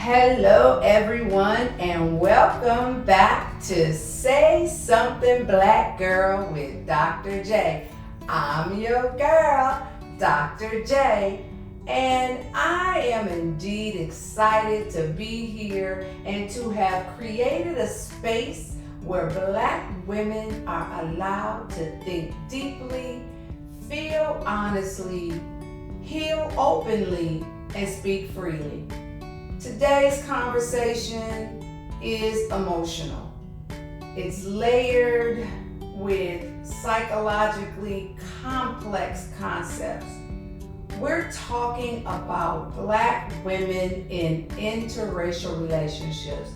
Hello everyone and welcome back to Say Something Black Girl with Dr. J. I'm your girl, Dr. J, and I am indeed excited to be here and to have created a space where Black women are allowed to think deeply, feel honestly, heal openly, and speak freely. Today's conversation is emotional. It's layered with psychologically complex concepts. We're talking about Black women in interracial relationships,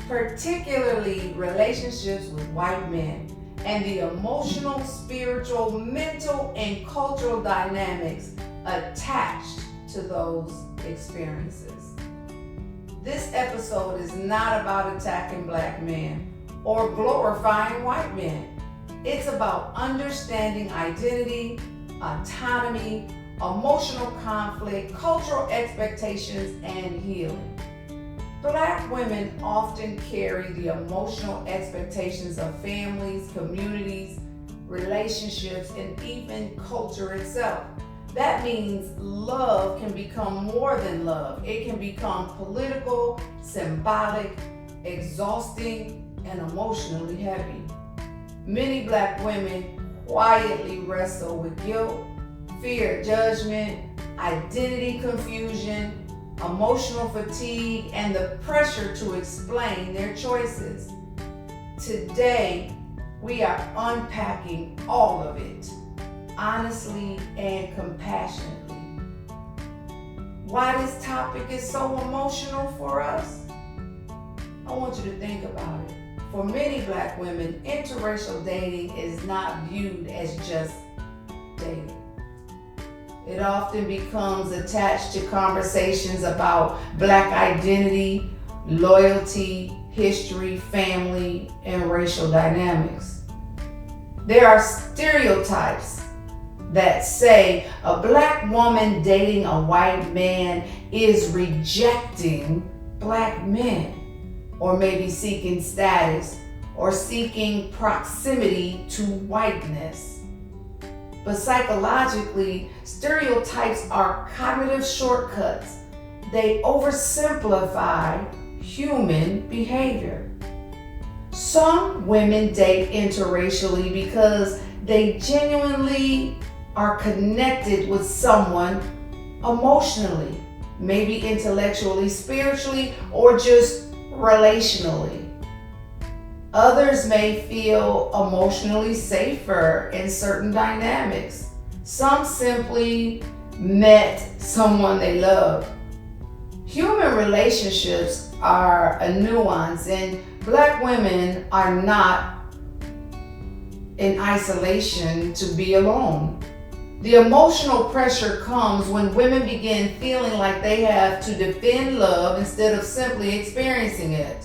particularly relationships with white men, and the emotional, spiritual, mental, and cultural dynamics attached to those experiences. This episode is not about attacking Black men or glorifying white men. It's about understanding identity, autonomy, emotional conflict, cultural expectations, and healing. Black women often carry the emotional expectations of families, communities, relationships, and even culture itself. That means love can become more than love. It can become political, symbolic, exhausting, and emotionally heavy. Many Black women quietly wrestle with guilt, fear of judgment, identity confusion, emotional fatigue, and the pressure to explain their choices. Today, we are unpacking all of it, honestly and compassionately. Why this topic is so emotional for us? I want you to think about it. For many Black women, interracial dating is not viewed as just dating. It often becomes attached to conversations about Black identity, loyalty, history, family, and racial dynamics. There are stereotypes that say a Black woman dating a white man is rejecting Black men, or maybe seeking status or seeking proximity to whiteness. But psychologically, stereotypes are cognitive shortcuts. They oversimplify human behavior. Some women date interracially because they genuinely are connected with someone emotionally, maybe intellectually, spiritually, or just relationally. Others may feel emotionally safer in certain dynamics. Some simply met someone they love. Human relationships are a nuance, and Black women are not in isolation to be alone. The emotional pressure comes when women begin feeling like they have to defend love instead of simply experiencing it.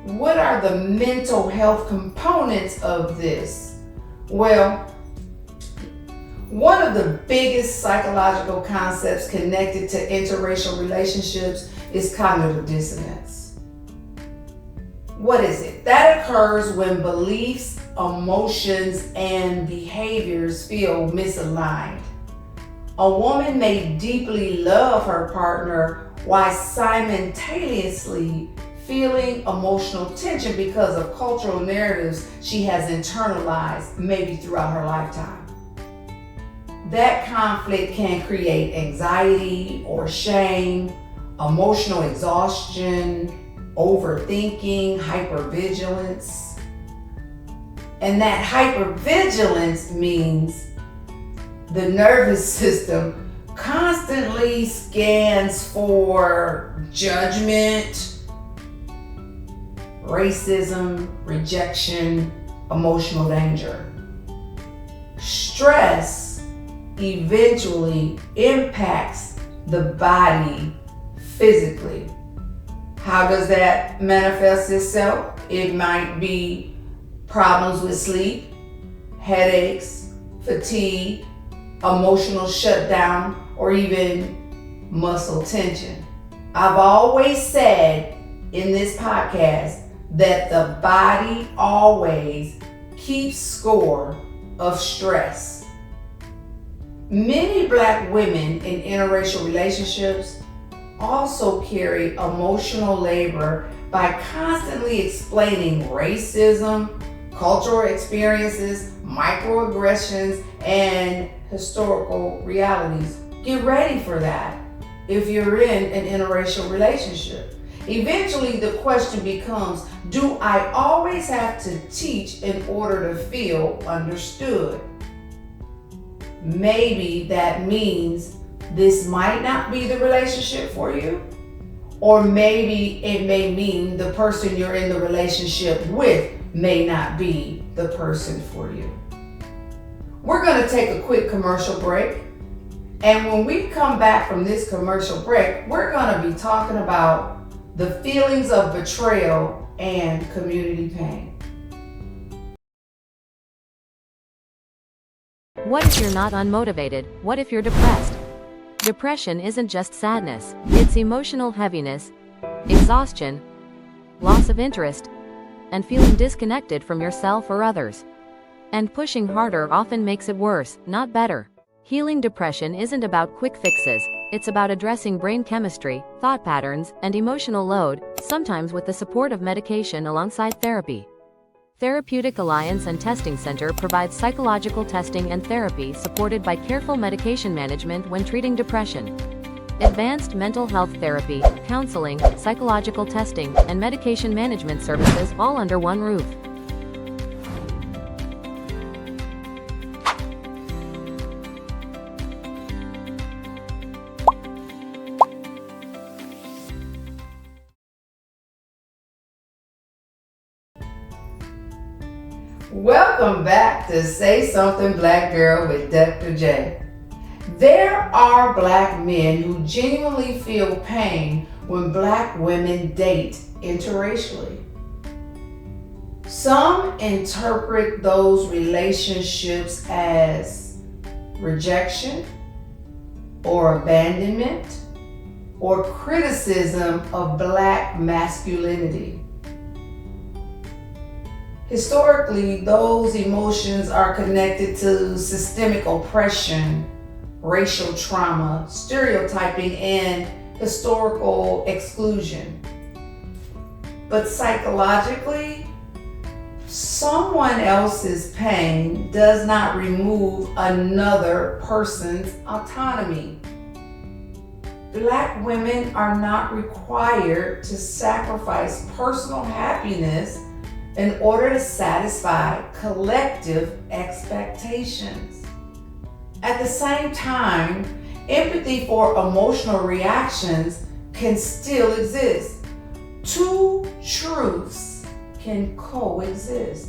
What are the mental health components of this? Well, one of the biggest psychological concepts connected to interracial relationships is cognitive dissonance. What is it? That occurs when beliefs, emotions, and behaviors feel misaligned. A woman may deeply love her partner while simultaneously feeling emotional tension because of cultural narratives she has internalized maybe throughout her lifetime. That conflict can create anxiety or shame, emotional exhaustion, overthinking, hypervigilance. And that hypervigilance means the nervous system constantly scans for judgment, racism, rejection, emotional danger. Stress eventually impacts the body physically. How does that manifest itself? It might be problems with sleep, headaches, fatigue, emotional shutdown, or even muscle tension. I've always said in this podcast that the body always keeps score of stress. Many Black women in interracial relationships also carry emotional labor by constantly explaining racism, cultural experiences, microaggressions, and historical realities. Get ready for that if you're in an interracial relationship. Eventually, the question becomes, do I always have to teach in order to feel understood? Maybe that means this might not be the relationship for you, or maybe it may mean the person you're in the relationship with may not be the person for you. We're going to take a quick commercial break. And when we come back from this commercial break, we're going to be talking about the feelings of betrayal and community pain. What if you're not unmotivated? What if you're depressed? Depression isn't just sadness, it's emotional heaviness, exhaustion, loss of interest, and feeling disconnected from yourself or others. And pushing harder often makes it worse, not better. Healing depression isn't about quick fixes, it's about addressing brain chemistry, thought patterns, and emotional load, sometimes with the support of medication alongside therapy. Therapeutic Alliance and Testing Center provides psychological testing and therapy supported by careful medication management when treating depression. Advanced mental health therapy, counseling, psychological testing, and medication management services all under one roof. Welcome back to Say Something Black Girl with Dr. J. There are Black men who genuinely feel pain when Black women date interracially. Some interpret those relationships as rejection or abandonment or criticism of Black masculinity. Historically, those emotions are connected to systemic oppression, racial trauma, stereotyping, and historical exclusion. But psychologically, someone else's pain does not remove another person's autonomy. Black women are not required to sacrifice personal happiness in order to satisfy collective expectations. At the same time, empathy for emotional reactions can still exist. Two truths can coexist.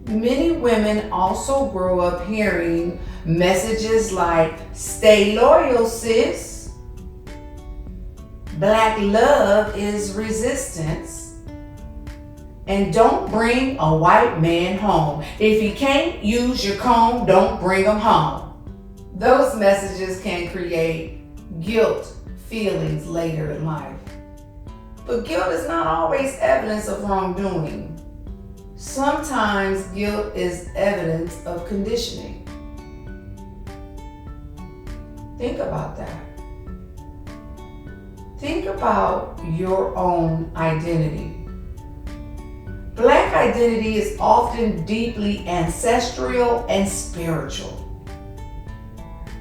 Many women also grow up hearing messages like, "Stay loyal, sis." "Black love is resistance." And "Don't bring a white man home. If he can't use your comb, don't bring him home." Those messages can create guilt feelings later in life. But guilt is not always evidence of wrongdoing. Sometimes guilt is evidence of conditioning. Think about that. Think about your own identity. Black identity is often deeply ancestral and spiritual.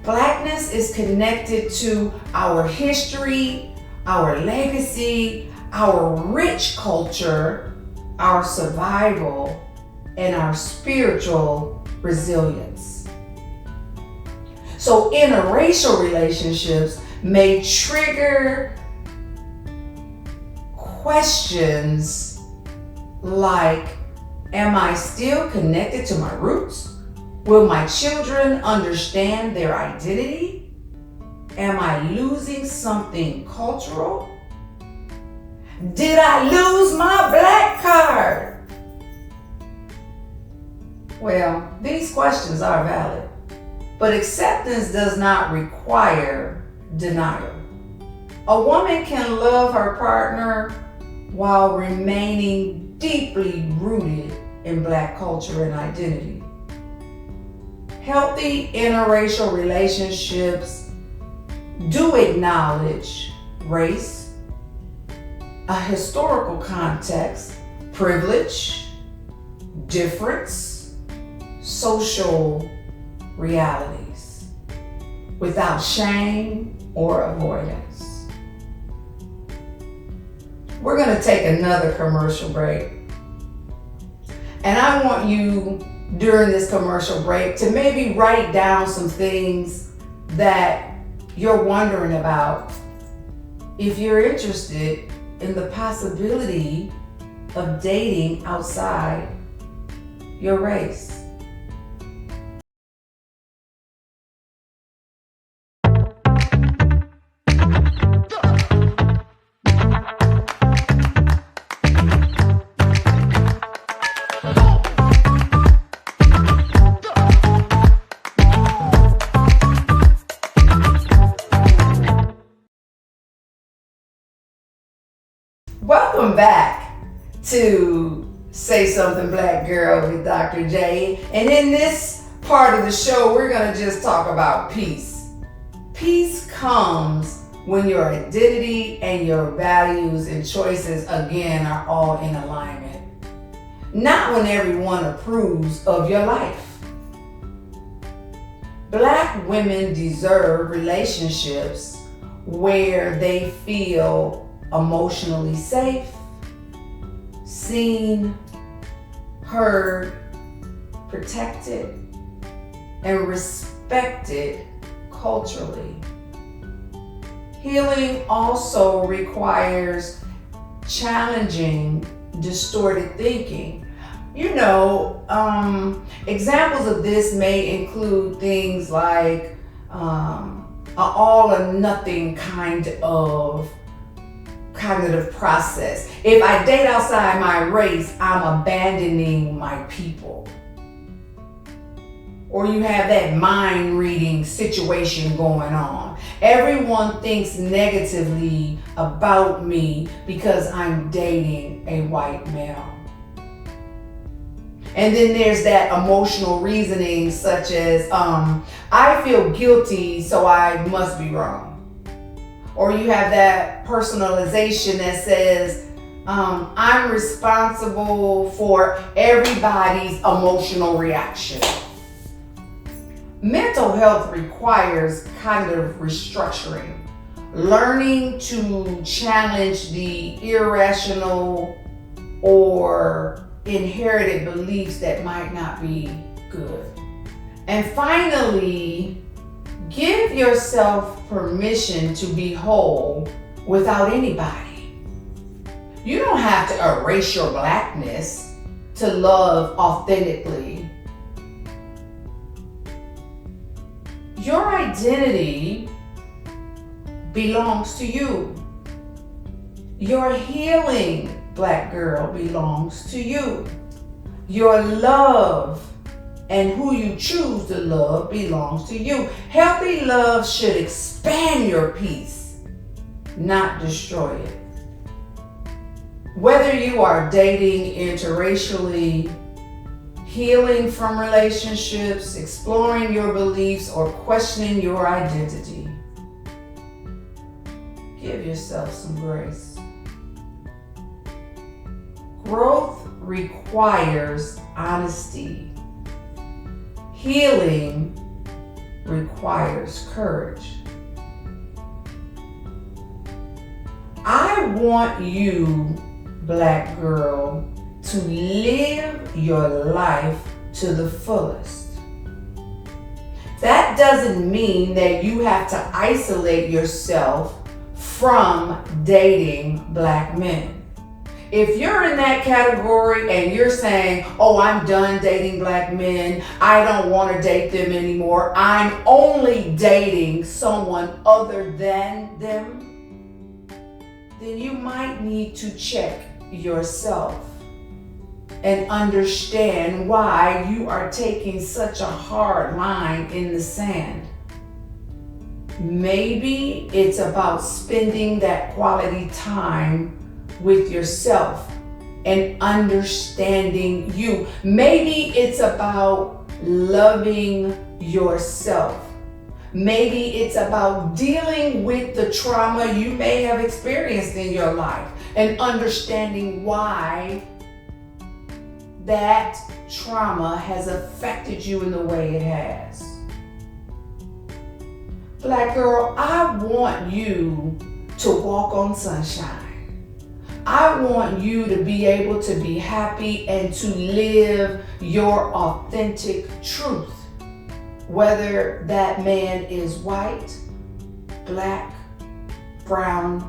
Blackness is connected to our history, our legacy, our rich culture, our survival, and our spiritual resilience. So interracial relationships may trigger questions like, am I still connected to my roots? Will my children understand their identity? Am I losing something cultural? Did I lose my Black card? Well, these questions are valid, but acceptance does not require denial. A woman can love her partner while remaining deeply rooted in Black culture and identity. Healthy interracial relationships do acknowledge race, a historical context, privilege, difference, social realities, without shame or avoidance. We're going to take another commercial break. And I want you, during this commercial break, to maybe write down some things that you're wondering about if you're interested in the possibility of dating outside your race. Welcome back to Say Something Black Girl with Dr. J. And in this part of the show, we're going to just talk about peace. Peace comes when your identity and your values and choices, again, are all in alignment. Not when everyone approves of your life. Black women deserve relationships where they feel emotionally safe, seen, heard, protected, and respected culturally. Healing also requires challenging distorted thinking. Examples of this may include things like an all or nothing kind of cognitive process. If I date outside my race, I'm abandoning my people. Or you have that mind reading situation going on. Everyone thinks negatively about me because I'm dating a white male. And then there's that emotional reasoning such as, I feel guilty, so I must be wrong. Or you have that personalization that says, I'm responsible for everybody's emotional reaction. Mental health requires cognitive restructuring, learning to challenge the irrational or inherited beliefs that might not be good. And finally, give yourself permission to be whole without anybody. You don't have to erase your blackness to love authentically. Your identity belongs to you. Your healing, Black girl, belongs to you. Your love and who you choose to love belongs to you. Healthy love should expand your peace, not destroy it. Whether you are dating interracially, healing from relationships, exploring your beliefs, or questioning your identity, give yourself some grace. Growth requires honesty. Healing requires courage. I want you, Black girl, to live your life to the fullest. That doesn't mean that you have to isolate yourself from dating Black men. If you're in that category and you're saying, oh, I'm done dating Black men, I don't want to date them anymore, I'm only dating someone other than them, then you might need to check yourself and understand why you are taking such a hard line in the sand. Maybe it's about spending that quality time with yourself and understanding you. Maybe it's about loving yourself. Maybe it's about dealing with the trauma you may have experienced in your life and understanding why that trauma has affected you in the way it has. Black girl, I want you to walk on sunshine. I want you to be able to be happy and to live your authentic truth. Whether that man is white, black, brown,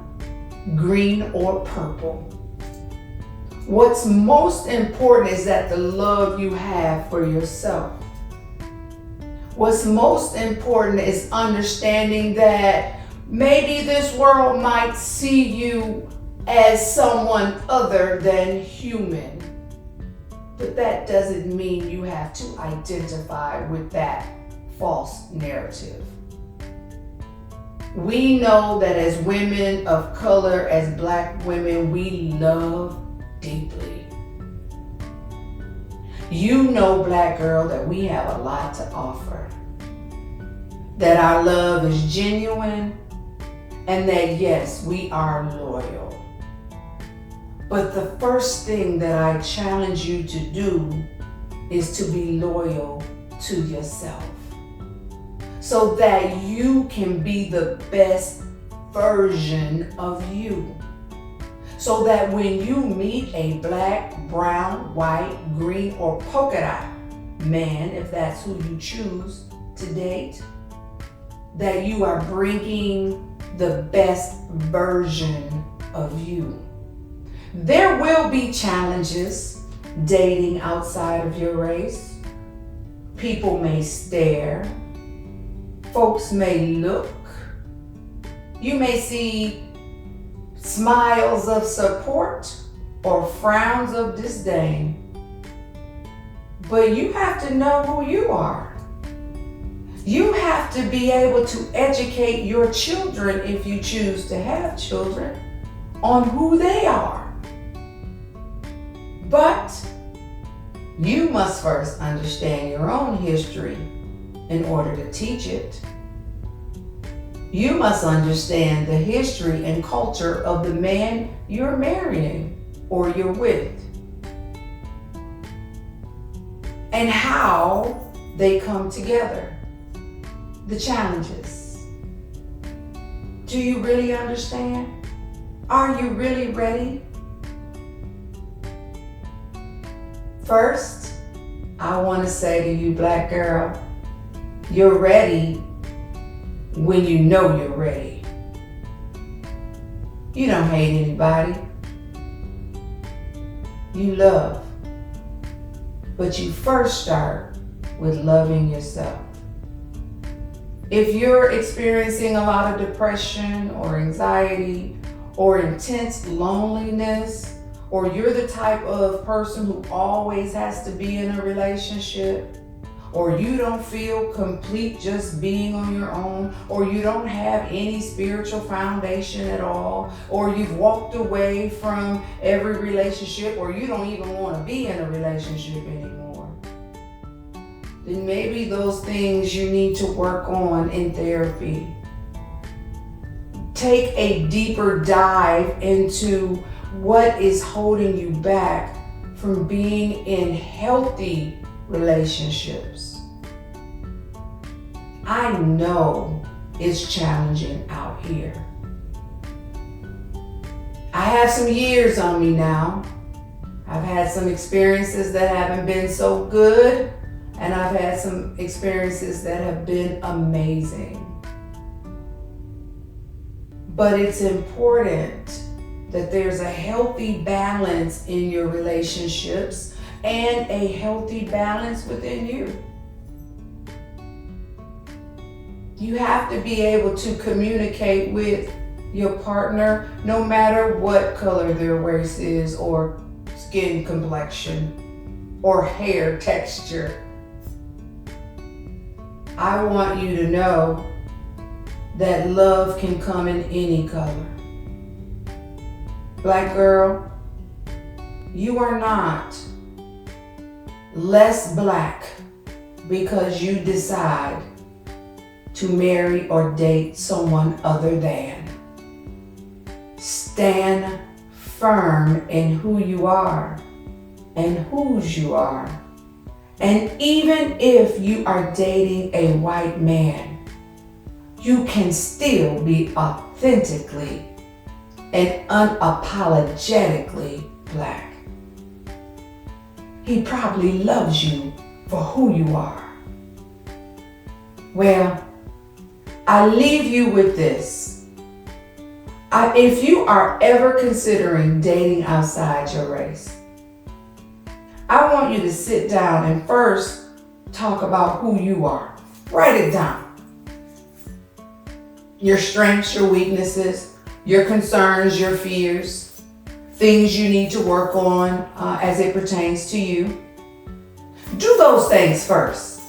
green, or purple. What's most important is that the love you have for yourself. What's most important is understanding that maybe this world might see you as someone other than human. But that doesn't mean you have to identify with that false narrative. We know that as women of color, as Black women, we love deeply. You know, Black girl, that we have a lot to offer. That our love is genuine and that yes, we are loyal. But the first thing that I challenge you to do is to be loyal to yourself so that you can be the best version of you. So that when you meet a black, brown, white, green, or polka dot man, if that's who you choose to date, that you are bringing the best version of you. There will be challenges dating outside of your race. People may stare. Folks may look. You may see smiles of support or frowns of disdain. But you have to know who you are. You have to be able to educate your children, if you choose to have children, on who they are. But you must first understand your own history in order to teach it. You must understand the history and culture of the man you're marrying or you're with, and how they come together, the challenges. Do you really understand? Are you really ready? First, I want to say to you, Black girl, you're ready when you know you're ready. You don't hate anybody. You love. But you first start with loving yourself. If you're experiencing a lot of depression or anxiety or intense loneliness, or you're the type of person who always has to be in a relationship, or you don't feel complete just being on your own, or you don't have any spiritual foundation at all, or you've walked away from every relationship, or you don't even want to be in a relationship anymore, then maybe those things you need to work on in therapy. Take a deeper dive into what is holding you back from being in healthy relationships. I know it's challenging out here. I have some years on me now. I've had some experiences that haven't been so good, and I've had some experiences that have been amazing. But it's important that there's a healthy balance in your relationships and a healthy balance within you. You have to be able to communicate with your partner no matter what color their race is, or skin complexion, or hair texture. I want you to know that love can come in any color. Black girl, you are not less black because you decide to marry or date someone other than. Stand firm in who you are and whose you are. And even if you are dating a white man, you can still be authentically and unapologetically black. He probably loves you for who you are. Well, I leave you with this. If you are ever considering dating outside your race, I want you to sit down and first talk about who you are. Write it down. Your strengths, your weaknesses, your concerns, your fears, things you need to work on as it pertains to you. Do those things first.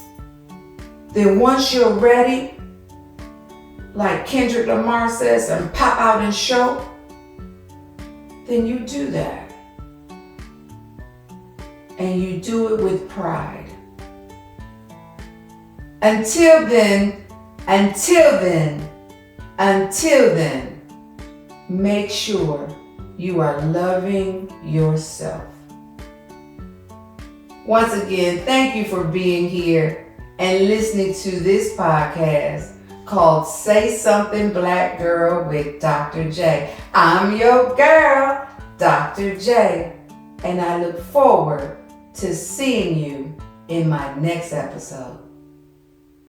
Then once you're ready, like Kendrick Lamar says, and pop out and show, then you do that. And you do it with pride. Until then, make sure you are loving yourself. Once again, thank you for being here and listening to this podcast called Say Something Black Girl with Dr. J. I'm your girl, Dr. J, and I look forward to seeing you in my next episode.